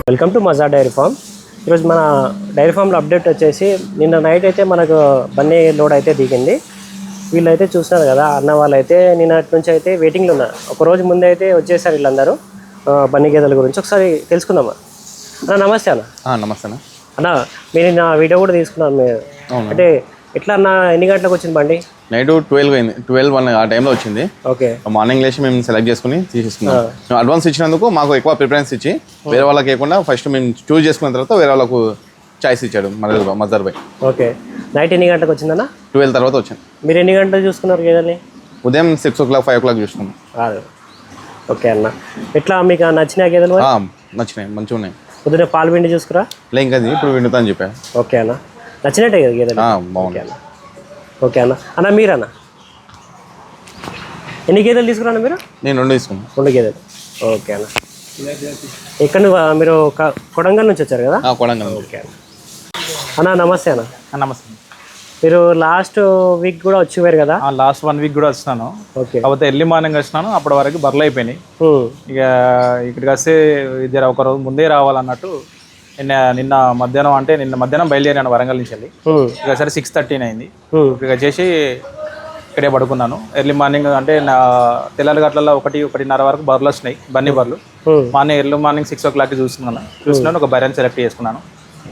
Welcome to మజా dairy farm. ఈరోజు మన డైరీ ఫామ్లో అప్డేట్ వచ్చేసి నిన్న నైట్ అయితే మనకు బన్నీ లోడ్ అయితే దిగింది. వీళ్ళైతే చూస్తున్నారు కదా, అన్న వాళ్ళు అయితే నిన్నటి నుంచి అయితే వెయిటింగ్లో ఉన్నారు. ఒకరోజు ముందే అయితే వచ్చేసారు వీళ్ళందరూ బన్నీ గేదెల గురించి. ఒకసారి తెలుసుకుందామా అన్న? నమస్తే అన్న. నమస్తే అన్న. అన్న మీరు నా వీడియో కూడా తీసుకున్నాను. మీరు అంటే ఎట్లా అన్న, ఎన్ని గంటలకు వచ్చింది బండి? నైట్ 12 ఆ టైంలో వచ్చింది. ఓకే. మార్నింగ్ లేచి మేము సెలెక్ట్ చేసుకుని తీసేసుకున్నాం. మేము అడ్వాన్స్ ఇచ్చినందుకు మాకు ఎక్కువ ప్రిఫరెన్స్ ఇచ్చి వేరే వాళ్ళకి ఇవ్వకుండా ఫస్ట్ మేము చూస్ చేసుకున్న తర్వాత వేరే వాళ్ళకు చాయిస్ ఇచ్చాడు మజర్ భాయ్. ఓకే. నైట్ ఎన్ని గంటలకు వచ్చిందన్న? 12 తర్వాత వచ్చింది. మీరు ఎన్ని గంటలు చూసుకున్నారు గేదెల్ని? ఉదయం 6 o'clock 5 o'clock చూసుకున్నాం. ఓకే అన్న, ఎట్లా మీకు నచ్చిన గేదెలు? నచ్చినాయి, మంచిగా ఉన్నాయి. పొద్దున్న పాలు పిండి చూసుకురా? ఇంకా ఇప్పుడు విండుతా అని చెప్పాను. ఓకే అన్న, నచ్చినట్టే కదా గేదెలు? బాగుంది అన్న. ఓకే అన్న. అన్న మీరన్న ఎన్ని గేదెలు తీసుకురా మీరు? నేను 2 తీసుకున్నాను. 2 గేదెలు. ఓకే అన్న. ఎక్కడ మీరు కొడంగల్ నుంచి వచ్చారు కదా? కొడంగల్. ఓకే అన్న. అన్న నమస్తే అన్న. నమస్తే. మీరు లాస్ట్ వీక్ కూడా వచ్చిపోయారు కదా? లాస్ట్ 1 week కూడా వచ్చినాను. ఓకే. కాకపోతే ఎర్లీ మార్నింగ్ వచ్చినాను, అప్పటి వరకు బర్రెలు అయిపోయినాయి. ఇక ఇక్కడికి వస్తే ఇద్దరు ఒక రోజు ముందే రావాలన్నట్టు నిన్న మధ్యాహ్నం బయలుదేరాను వరంగల్ నుంచి వెళ్ళి. ఇక సరే 6:13 అయింది. ఇక చేసి ఇక్కడే పడుకున్నాను. ఎర్లీ మార్నింగ్ అంటే నా తెల్లారి గట్లలో 1-1:30 వరకు బర్రెలు వచ్చినాయి, బన్నీ బర్రెలు. ఎర్లీ మార్నింగ్ 6 o'clock చూస్తున్నాను. ఒక బర్రెని సెలెక్ట్ చేసుకున్నాను.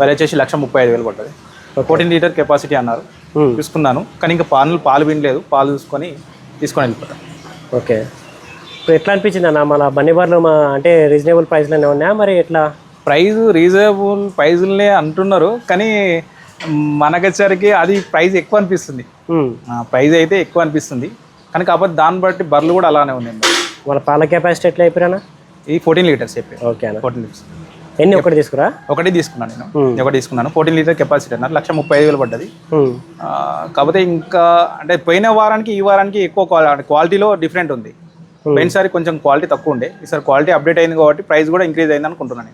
బర్రె వచ్చేసి 1,35,000 పడ్డది. 14 లీటర్ కెపాసిటీ అన్నారు. చూసుకున్నాను, కానీ ఇంకా పాలు వినలేదు. పాలు చూసుకొని తీసుకొని వెళ్ళిపోతాను. ఓకే. ఇప్పుడు ఎట్లా అనిపించింది అన్న మన బన్నీ బర్రెలు? అంటే రీజనబుల్ ప్రైస్లోనే ఉన్నాయా మరి ఎట్లా? రీజనబుల్ ప్రైజులనే అంటున్నారు, కానీ మనకొచ్చేసరికి అది ప్రైస్ ఎక్కువ అనిపిస్తుంది. ప్రైజ్ అయితే ఎక్కువ అనిపిస్తుంది, కానీ కాకపోతే దాన్ని బట్టి బర్రెలు కూడా అలానే ఉన్నాయి. మన పాల కెపాసిటీ ఎట్లా అయిపోయినా? ఈ 14 లీటర్స్ చెప్పి. ఓకే అన్న. 14 లీటర్స్. ఎన్ని? ఒకటి తీసుకురా? ఒకటి తీసుకున్నాను నేను. 14 లీటర్ కెపాసిటీ అన్నారు. 1,35,000 పడ్డది. కాకపోతే ఇంకా అంటే పోయిన వారానికి ఈ వారానికి ఎక్కువ క్వాలిటీలో డిఫరెంట్ ఉంది. పోయినసారి కొంచెం క్వాలిటీ తక్కువ ఉండే, ఈసారి క్వాలిటీ అప్డేట్ అయింది కాబట్టి ప్రైస్ కూడా ఇంక్రీజ్ అయింది అనుకుంటున్నాను.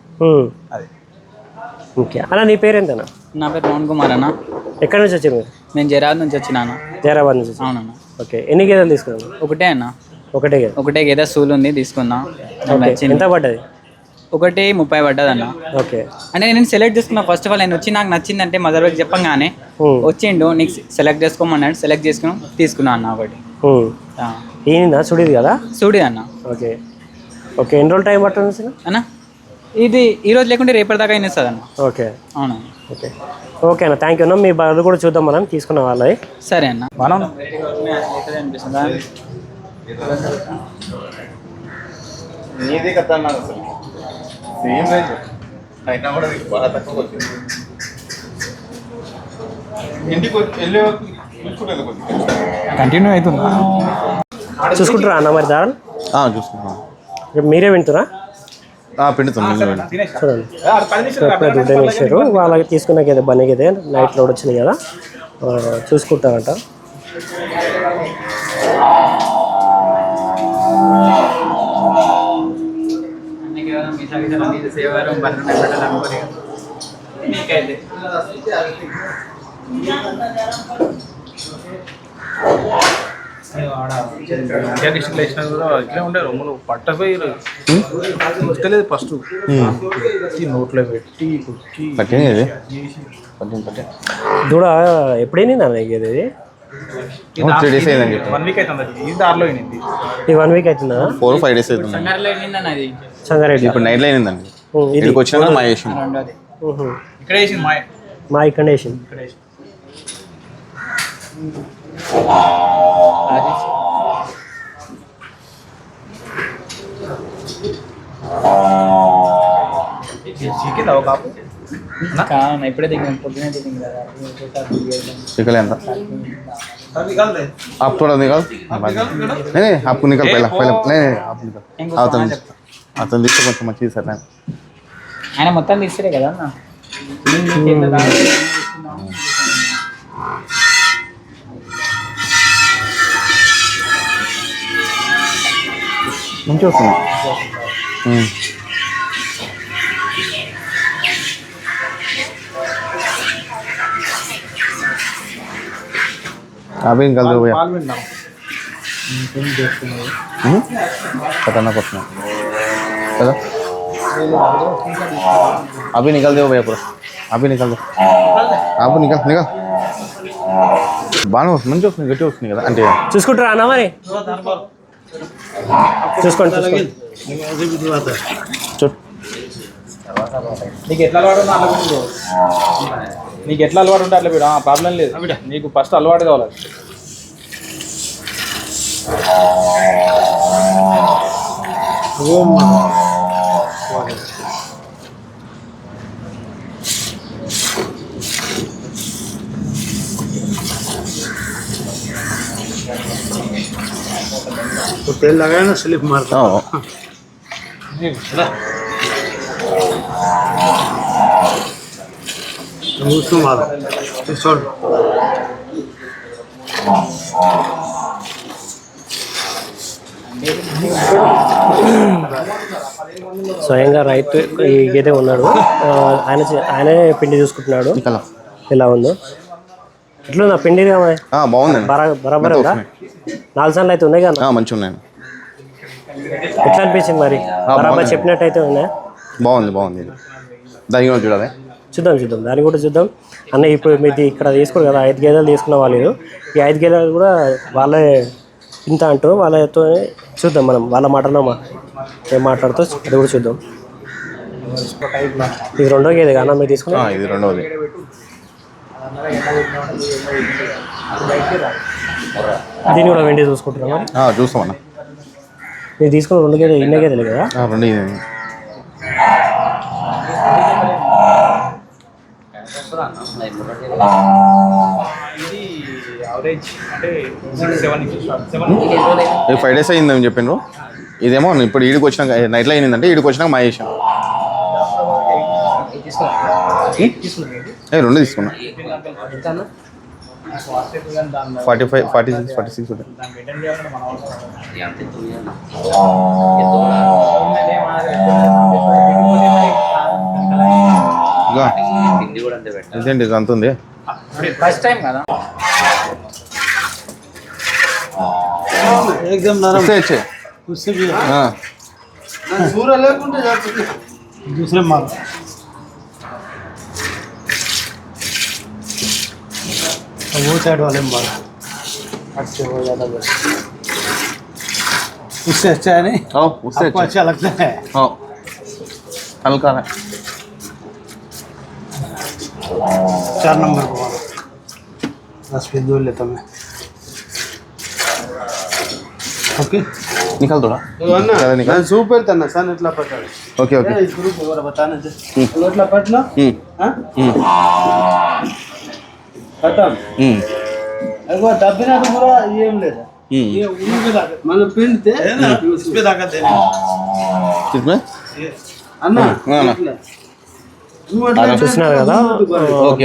అది. ఓకే అన్న, నీ పేరు ఏంటన్నా? నా పేరు పవన్ కుమార్ అన్న. ఎక్కడి నుంచి వచ్చారు మీరు? నేను జైరాబాద్ నుంచి వచ్చినాను. జైరాబాద్ నుంచి? అవునన్నా. ఓకే. ఎన్ని గేదెలు తీసుకున్నాను? ఒకటే అన్న. ఒకటే గేదె సూలు ఉంది, తీసుకున్నా. ఎంత పడ్డది? 1:30 పడ్డదన్న. ఓకే. అంటే నేను సెలెక్ట్ చేసుకున్నా. ఫస్ట్ ఆఫ్ ఆల్ నేను వచ్చి నాకు నచ్చిందంటే మదర్ వైపు చెప్పంగానే వచ్చిండు, నీకు సెలెక్ట్ చేసుకోమన్నాడు. సెలెక్ట్ చేసుకుని తీసుకున్నా అన్న ఒకటి. ఈయన సుడిది కదా? సుడి అన్న. ఓకే. ఓకే. ఎన్ని రోజులు టైం పడుతుంది అన్న? ఇది ఈరోజు లేకుంటే రేపటి దాకా అయినేస్తుంది అన్న. ఓకే. అవునా? ఓకే. ఓకే అన్న, థ్యాంక్ యూ అన్న. మీ బర్రెలు కూడా చూద్దాం మనం తీసుకున్న వాళ్ళవి. సరే అన్న. మనం కంటిన్యూ అవుతుందా? చూసుకుంటారా అన్న మరి దారాలు? చూసుకుంటున్నాను. మీరే వింటురా? పిండుతున్నాను. చూడండి, ఎప్పుడే దుడ్డని ఇచ్చారు వాళ్ళకి. తీసుకున్నాక ఏదో బన్నీ గేదే నైట్ లోడ్ వచ్చింది కదా, చూసుకుంటారంట. డిస్ట్రిక్ట్ వేసినా కూడా ఇట్లే ఉండే రొమ్ములు పట్టపోయారు. వస్తలేదు ఫస్ట్ నోట్లో పెట్టి దూడ ఎప్పుడైనా ఇది? 3 days అయిందండి. 1 week అవుతుంది. ఈ దారిలో అయింది. ఈ 1 week అవుతుందా? 4-5 days అవుతుంది. సంగారెడ్డి ఇప్పుడు నైట్లో అయిందండి. ఇక్కడికి వచ్చినా మా వేసింది. ఇక్కడ వేసింది మా ఇక్కడ వేసింది. ఇప్పుడే దిగింది, పొద్దునే దిగింది కదా. निकल ఎంత? आप थोड़ा निकाल. नहीं आपको निकल पहला नहीं आप निकल. అతను తీస్తే కొంచెం మంచిది సార్. ఆయన మొత్తం తీస్తే కదా అన్న. మంచిగా వస్తుంది. अभी निकल दो भैया. खतरनाक क्वेश्चन है. अभी निकल दो भैया पूरा अभी निकल दो आप निकल निकल బాగా మంచి వస్తుంది గట్టి వస్తుంది కదా అంటే చూసుకుంటారా అన్న మరి చూసుకోండి నీకు ఎట్లా అలవాటు ఉన్నా అట్లా పెట్టు. నీకు ఎట్లా అలవాటు ఉంటే అట్లా పెట్టు ప్రాబ్లం లేదు నీకు ఫస్ట్ అలవాటు కావాలి तो तेल लगाया ना स्लिप मारता उसको मारो छोड़ స్వయంగా రైతు ఈ గేదె ఉన్నాడు ఆయనే పిండి చూసుకుంటున్నాడు ఎలా ఉందో ఎట్లుందా పిండి బాగుందండి బరాబర్ ఉందా 4 సార్లు అయితే ఉన్నాయి కదా మంచిగా ఉన్నాయండి ఎట్లా అనిపించింది మరి బరాబర్ చెప్పినట్టయితే ఉన్నాయా బాగుంది దాని కూడా చూడాలి చూద్దాం దాన్ని కూడా చూద్దాం అన్న ఇప్పుడు మీది ఇక్కడ తీసుకోరు కదా 5 గేదెలు తీసుకున్న వాళ్ళు ఈ 5 గేదెలు కూడా వాళ్ళే ఇంత అంటారు వాళ్ళతో చూద్దాం మనం వాళ్ళ మాటలో ఏం మాట్లాడుతూ అది కూడా చూద్దాం ఇది రెండో గేదె అన్న మీరు తీసుకున్నా ఇది రెండవది దీన్ని కూడా వెండి చూసుకుంటున్నాం మరి చూస్తామన్నా మీరు తీసుకున్న 2 గేదెలు ఇన్న గేదెలు కదా రెండు అంటే 5 days అయిందని చెప్పిండ్రు ఇదేమో ఇప్పుడు ఈడికి వచ్చినాక నైట్లో అయిందంటే ఈడికి వచ్చినాక మా చేసాం రెండు తీసుకున్నా 46 ఉంటాయి ఇదేంటి ఇది అంత ఉంది ఫస్ట్ టైం కదా एकदम नरम अच्छे उससे भी हाँ सूरा लेకుంటే जाते दूसरे मारो वो साइड वाले मारो अच्छे हो ज्यादा उससे अच्छा है नहीं उससे अच्छा लगता है हल्का है 4 नंबर को मारो 10 पे 2 लेता मैं ओके निकल थोड़ा निकल सूपर तना सन इतना पटा ओके ओके इस ग्रुप को बताना दे इतना पटना हां खत्म एगो दबिना तो पूरा ये లేదు ये उन्हीं पे ताकत मतलब पिंड थे उस पे ताकत है किसमें अन्ना చూస్తున్నారు కదా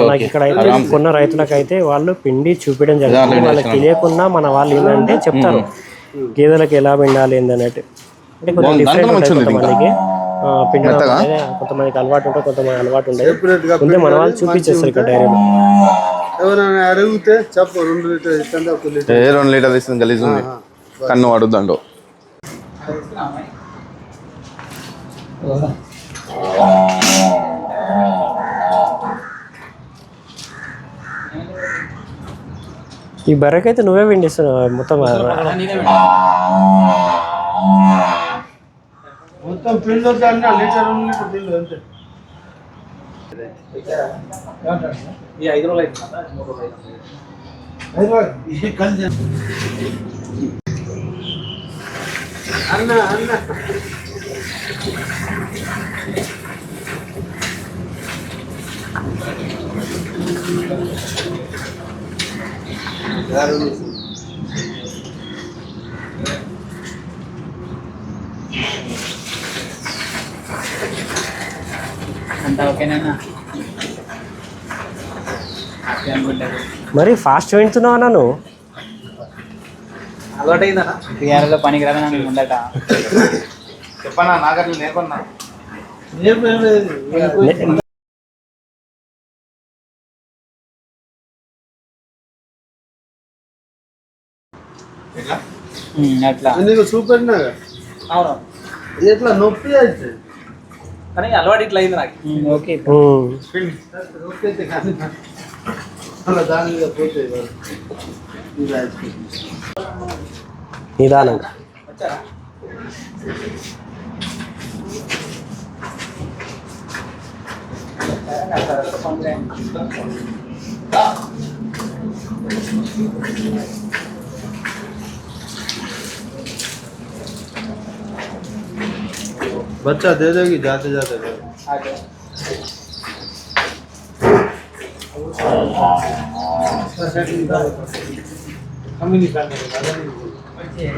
మనకి ఇక్కడ అయితే కొన్న రైతులకైతే వాళ్ళు పిండి చూపించడం జరుగుతుంది వాళ్ళకి తెలియకుండా మన వాళ్ళు ఏంటంటే చెప్తారు గేదెలకు ఎలా పిండాలి ఏందన్నట్టు అంటే కొంచెం డిఫరెంట్ ఉంటుంది కొంతమందికి పిండడం అనేది కొంతమందికి అలవాటు ఉంటుంది కొంతమంది అలవాటు ఉండదు ముందే మన వాళ్ళు చూపించేస్తారు ఇక్కడ డైరీలో ఎవరైనా అడిగితే చెప్పు 2 లీటర్ ఇస్తుంది 1 లీటర్ 2 లీటర్ ఇస్తుంది గలీజ్ ఉంది కన్ను వాడుద్దండు ఈ బర్రెకైతే నువ్వే పిండిస్తున్నావు మొత్తం మొత్తం పిండి అన్న లీటర్ 2 లీటర్ పిండి అంతే ఈ 5 రోజులు అవుతుందా 3 రోజులు ये कल अन्ना अन्ना అంతా ఓకేనా మరి ఫాస్ట్ వింటున్నావు నన్ను అలవాటు అయిందన్నా టీఆర్లో పనికి రాదా నన్ను ఉండట చెప్పన్నా నాగర్లు నేర్పన్నా అట్లా నీకు చూపెట్టినా అవును ఎట్లా నొప్పి అయితే కానీ అలవాటు ఇట్లా అయింది నాకు. ఓకే అలా దాని మీద పోతే నిదానంగా. बच्चा दे देगी जाते जाते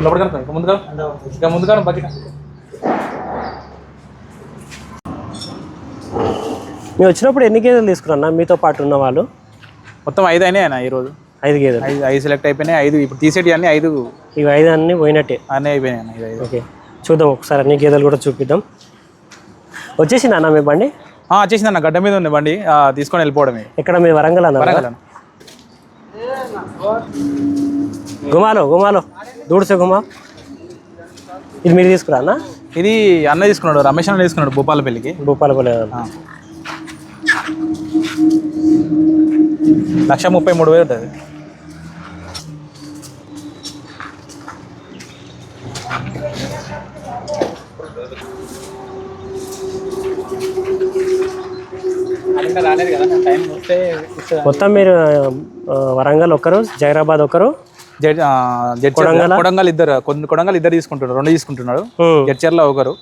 లోపలికి కనుక ముందుగా ఇక ముందుగా బకెట్ మీరు వచ్చినప్పుడు ఎన్ని గేదెలు తీసుకున్నా మీతో పాటు ఉన్న వాళ్ళు? మొత్తం 5 అయినాయి అన్న ఈరోజు. 5 గేదెలు. 5 సెలెక్ట్ అయిపోయినాయి. 5 ఇప్పుడు తీసేటి అన్ని 5 ఇవి 5 అన్నీ పోయినట్టే అన్నీ అయిపోయినాయి అన్న. ఇది 5. ఓకే, చూద్దాం ఒకసారి అన్ని గేదెలు కూడా చూపిద్దాం. వచ్చేసింది అన్న మీ బండి? వచ్చేసింది అన్న, గడ్డ మీద ఉంది బండి, తీసుకొని వెళ్ళిపోవడమే. ఎక్కడ మీ వరంగల్ అన్న? వరంగల్ అన్న. గుమాలో దూడ్సే గుమా. ఇది మీరు తీసుకురా అన్న? ఇది అన్న తీసుకున్నాడు, రమేష్ అన్న తీసుకున్నాడు భూపాలపల్లికి. భూపాలపల్లి. 1,33,000 ఉంటుంది. రాలేదు కదా టైం వస్తే. మొత్తం మీరు వరంగల్ ఒకరు, జైరాబాద్ ఒకరు, కొడంగల్ ఇద్దరు తీసుకుంటున్నారు, 2 తీసుకుంటున్నాడు. జడ్చర్ల ఒకరు,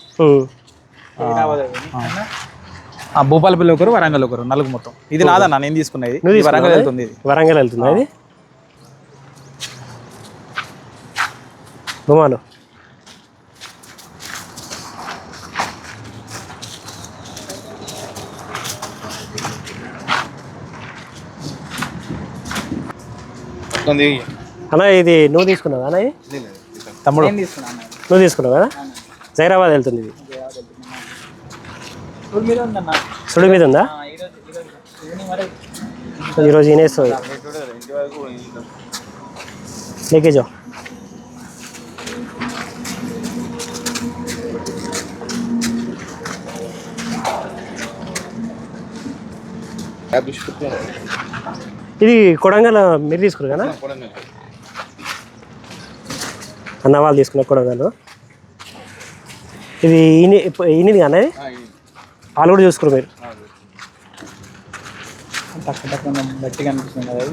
భూపాలపల్లి ఒకరు, వరంగల్ ఒకరు, 4 మొత్తం. ఇది నాదన్న, నేను తీసుకున్నది. వరంగల్ వెళ్తుంది. వరంగల్ వెళ్తుంది అది. గుమాలో అన్న, ఇది నువ్వు తీసుకున్నావా అన్న? ఇది తమ్ముడు నువ్వు తీసుకున్నావు కదా? జైరాబాద్ వెళ్తుంది ఇది. సుడి మీద ఉందా? ఈరోజు ఈనేస్తుంది లేకేజో. ఇది కొడంగల్ మీరు తీసుకున్నారు కదా అన్న? వాళ్ళు తీసుకున్న కొడంగల్. ఇది ఈనిది అన్న? వాళ్ళు కూడా చూసుకున్నారు మీరు? గట్టిగా అనిపిస్తుంది కదా.